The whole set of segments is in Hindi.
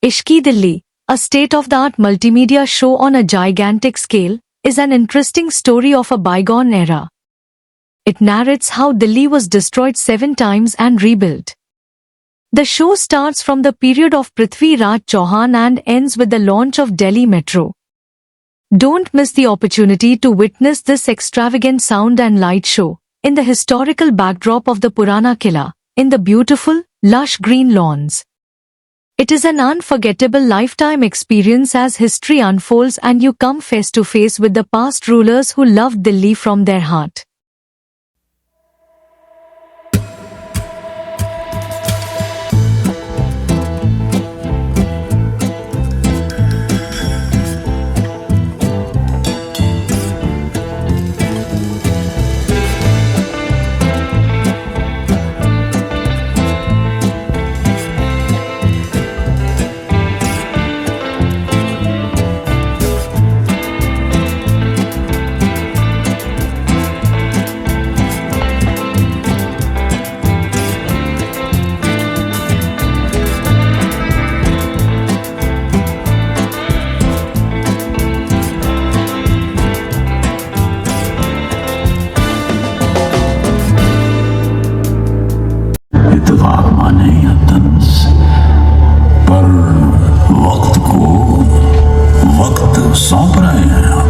Ishki Delhi, a state-of-the-art multimedia show on a gigantic scale, is an interesting story of a bygone era. It narrates how Delhi was destroyed 7 times and rebuilt. The show starts from the period of Prithvi Raj Chauhan and ends with the launch of Delhi Metro. Don't miss the opportunity to witness this extravagant sound and light show, in the historical backdrop of the Purana Killa, in the beautiful, lush green lawns. It is an unforgettable lifetime experience as history unfolds and you come face to face with the past rulers who loved Delhi from their heart. इत्तेफाक माने या तंस, पर वक्त को वक्त सौंप रहे हैं आप।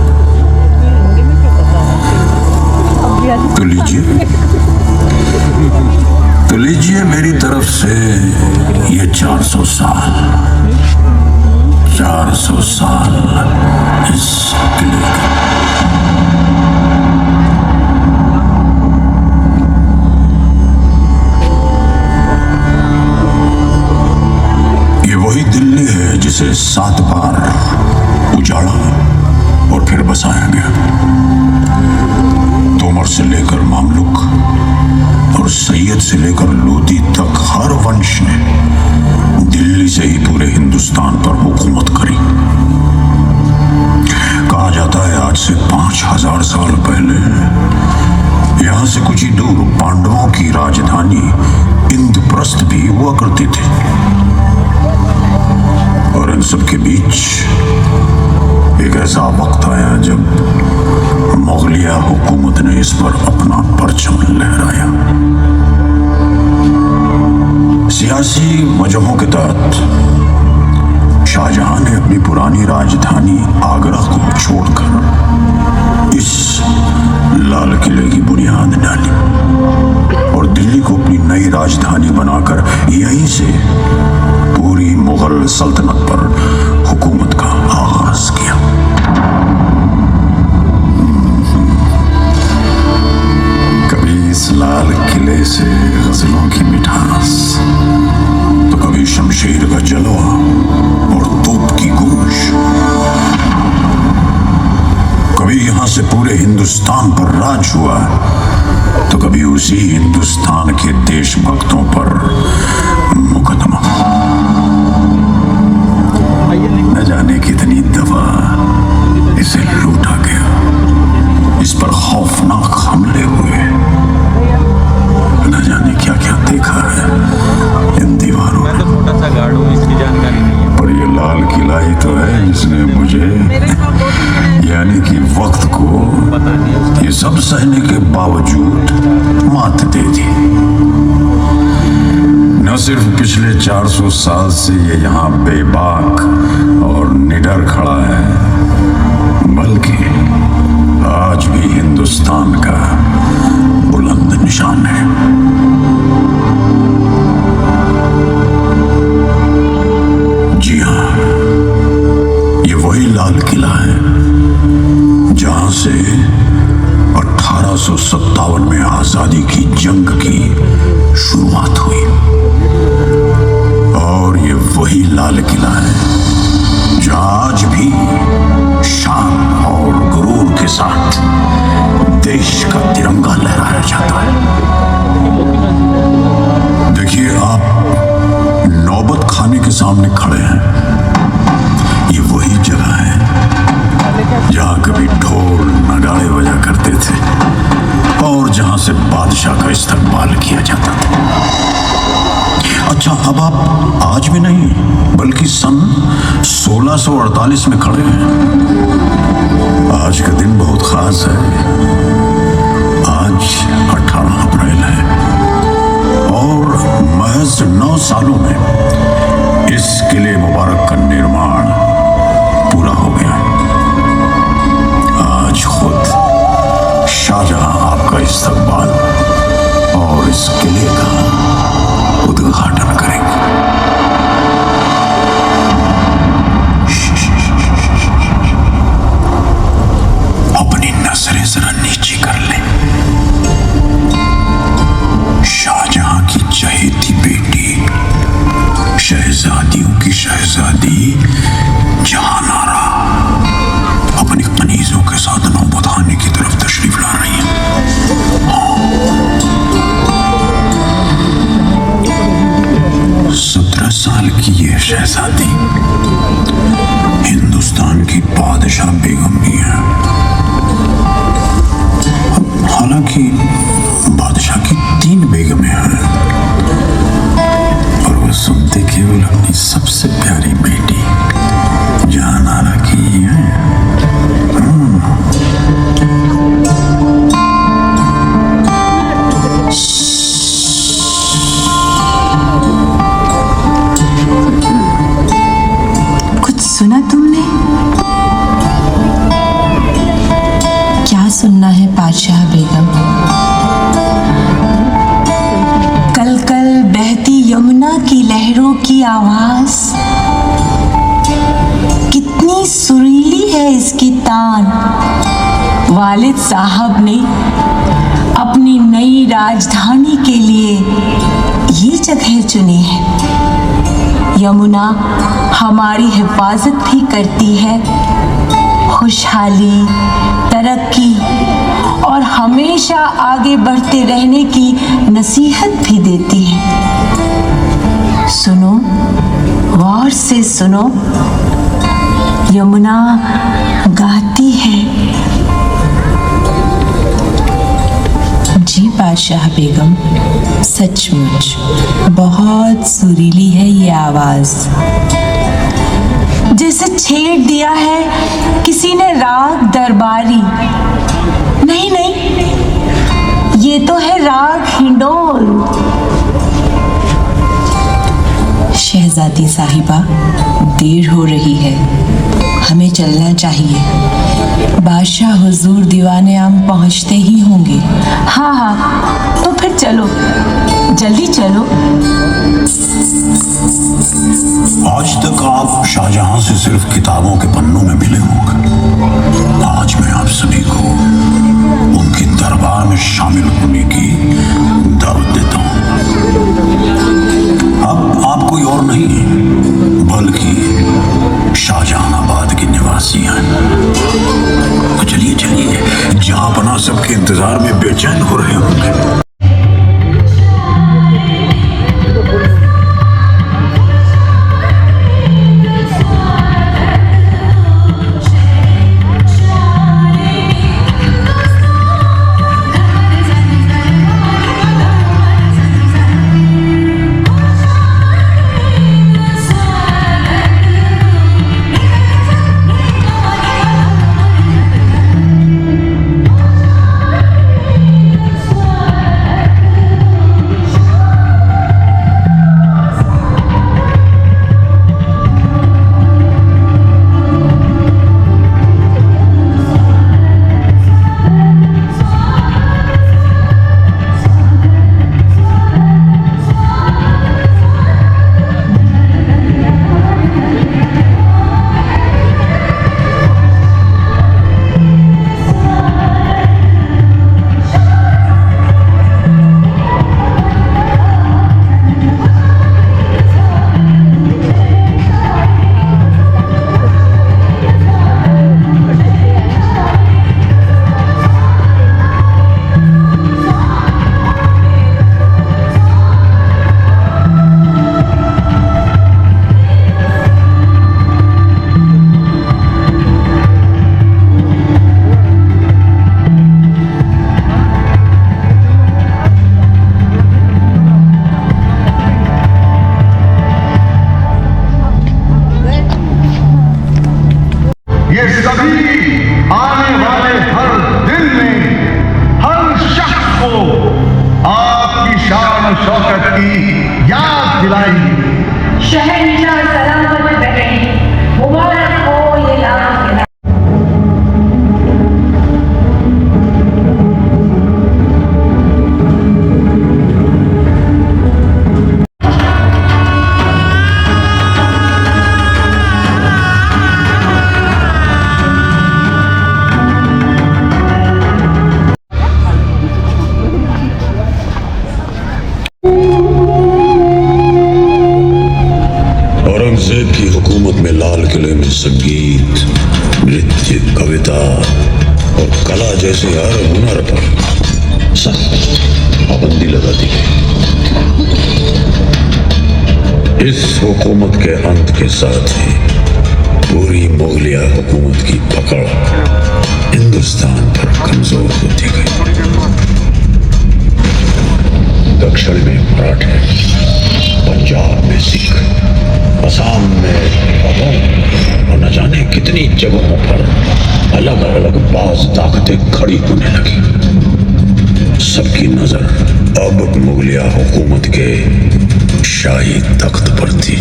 तो लीजिए मेरी तरफ से ये 400 साल 400 साल इस किले का। वही दिल्ली है जिसे 7 बार उजाड़ा और फिर बसाया गया। तोमर से लेकर मामलुक और सैयद से लेकर लोदी तक हर वंश ने दिल्ली से ही पूरे हिंदुस्तान पर हुकूमत करी। कहा जाता है आज से 5000 साल पहले यहां से कुछ ही दूर पांडवों की राजधानी इंद्रप्रस्थ भी हुआ करती थी। और इन सब के बीच एक ऐसा वक्त आया जब मुगलिया हुकूमत ने इस पर अपना परचम लहराया। सियासी वजहों के तहत शाहजहां ने अपनी पुरानी राजधानी आगरा को छोड़कर इस लाल किले की बुनियाद डाली और दिल्ली को अपनी नई राजधानी बनाकर यहीं से पूरी मुगल सल्तनत पर हुकूमत का आगाज किया। कभी इस लाल किले से गजलों की मिठास, तो कभी शमशीर का जलवा और तोप की गूंज। कभी यहां से पूरे हिंदुस्तान पर राज हुआ, तो कभी उसी हिंदुस्तान के देशभक्तों पर मुकदमा। न जाने कितनी दफा इसे लूटा गया, इस पर खौफनाक हमले हुए। न जाने क्या क्या देखा है इन दीवारों में। छोटा सा गार्ड हूँ, इसकी जानकारी नहीं है। पर ये लाल किला ही तो है जिसने मुझे यानी कि वक्त को ये सब सहने के बावजूद मात दे दी। न सिर्फ पिछले 400 साल से ये यहाँ बेबाक और निडर खड़ा है, बल्कि आज भी हिंदुस्तान का बुलंद निशान है। जी हाँ, ये वही लाल किला है जहां से 1857 में आजादी की जंग की शुरुआत हुई। और ये वही लाल किला है जहां आज भी शान और गुरूर के साथ देश का तिरंगा लहराया जाता है। देखिए, आप नौबत खाने के सामने खड़े हैं। ये वही जगह है जहां कभी ढोल नगाड़े बजा करते थे और जहां से बादशाह का इस्तकबाल किया जाता था। अच्छा, अब आप आज भी नहीं बल्कि सन 1648 में खड़े हैं। आज का दिन बहुत खास है। आज 18 अप्रैल है और महज 9 सालों में इस किले मुबारक का निर्माण पूरा हो गया। आज खुद शाहजहां आपका इस्तकबाल और इस किले का उद्घाटन करेंगे। अपनी नजरें जरा नीचे कर लें। शाहजहां की चहेती बेटी, शहजादियों की शहजादी जहानारा अपनी कनीजों के साथ नौबतखाने की तरफ तशरीफ ला रही है। 17 साल की यह शहजादी हिंदुस्तान की बादशाह बेगम भी है। हालांकि बादशाह की 3 बेगमें हैं और वह सुनते केवल अपनी सबसे प्यारी बेटी जहानारा की ही है। सुना तुमने? क्या सुनना है बादशाह बेगम? कल कल बहती यमुना की लहरों की आवाज कितनी सुरीली है इसकी तान। वालिद साहब ने अपनी नई राजधानी के लिए ये जगह चुनी है। यमुना हमारी हिफाजत भी करती है, खुशहाली, तरक्की और हमेशा आगे बढ़ते रहने की नसीहत भी देती है। सुनो, गौर से सुनो, यमुना गाती है। जी बादशाह बेगम, सचमुच बहुत सुरीली है ये आवाज, जैसे छेड़ दिया है किसी ने राग दरबारी। नहीं नहीं, ये तो है राग हिंडोल। शहजादी साहिबा, देर हो रही है, हमें चलना चाहिए। बादशाह हुजूर दीवाने आम पहुंचते ही होंगे। हाँ हाँ, तो फिर चलो, जल्दी चलो। आज तक आप शाहजहां से सिर्फ किताबों के पन्नों में मिले होंगे। आज मैं आप सभी को उनके दरबार में शामिल होने की दावत देता हूं। अब आप कोई और नहीं बल्कि शाहजहानाबाद के निवासी हैं। तो चलिए चलिए, जहां पना सबके इंतजार में बेचैन हो रहे होंगे। ये सभी आने वाले हर दिन में हर शख्स को आपकी शान और शौकत की याद दिलाएंगे। शहंशाह सलामत रहे, मुबारक हो ये लाल किला। औरंगजेब की हुकूमत में लाल किले में संगीत, नृत्य, कविता और कला जैसे हर हुनर पर सख्त पाबंदी लगा दी गई। इस हुकूमत के अंत के साथ ही पूरी मुगलिया हुकूमत की पकड़ हिंदुस्तान पर कमजोर होती गई। दक्षिण में मराठे, पंजाब में सिख, असम में बंग और न जाने कितनी जगहों पर अलग अलग बाज ताकतें खड़ी होने लगी। सबकी नजर अब मुगलिया हुकूमत के शाही तख्त पर थी।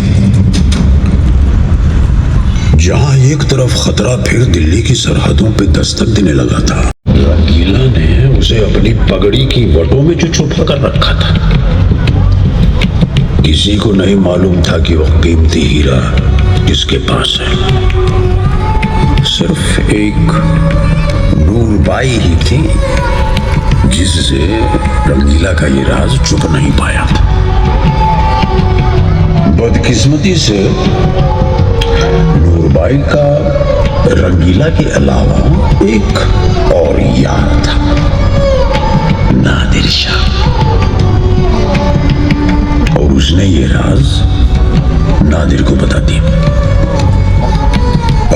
जहां एक तरफ खतरा फिर दिल्ली की सरहदों पे दस्तक देने लगा था, रंगीला ने उसे अपनी पगड़ी की वटों में जो छुपा कर रखा था। किसी को नहीं मालूम था कि वह कीमती हीरा किसके पास है। सिर्फ एक नूरबाई ही थी जिससे रंगीला का ये राज छुप नहीं पाया था। बदकिस्मती से नूरबाई का रंगीला के अलावा एक और यार था, नादिर शाह, और उसने ये राज नादिर को बता दिया।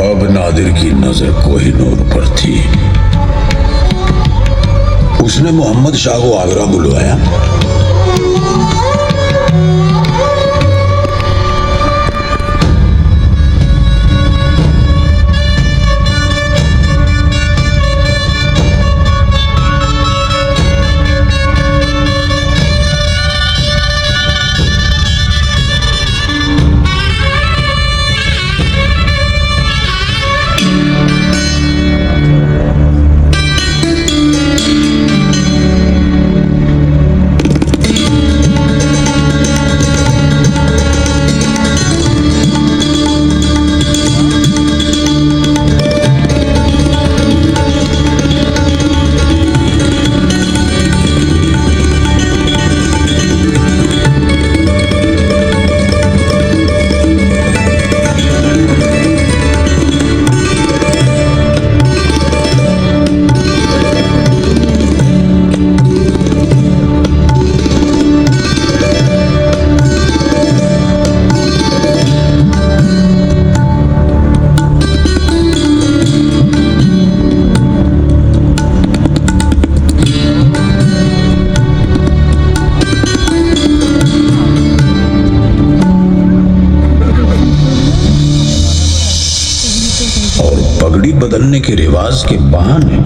अब नादिर की नजर कोहिनूर पर थी। उसने मोहम्मद शाह को आगरा बुलवाया। पगड़ी बदलने के रिवाज के बहाने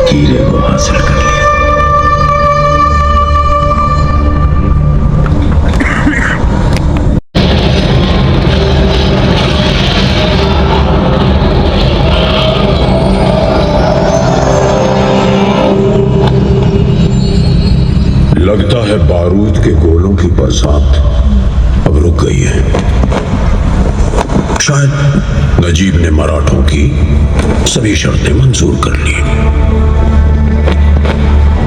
हीरे को हासिल कर लिया। लगता है बारूद के गोलों की बरसात अब रुक गई है। शायद नजीब ने मराठों की सभी शर्तें मंजूर कर ली।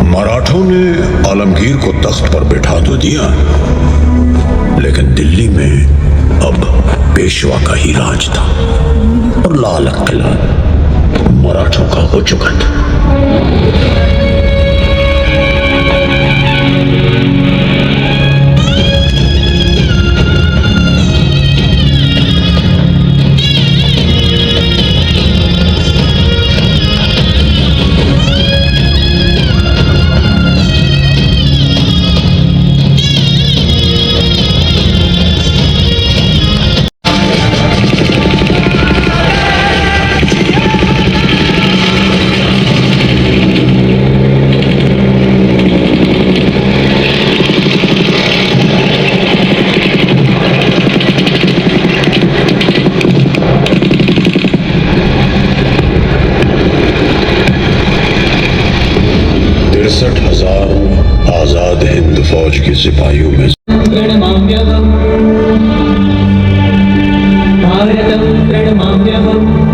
मराठों ने आलमगीर को तख्त पर बैठा तो दिया, लेकिन दिल्ली में अब पेशवा का ही राज था और लाल किला मराठों का हो चुका था। आजाद हिंद फौज के सिपाहियों में प्रणमाम्यहम् भारतं प्रणमाम्यहम्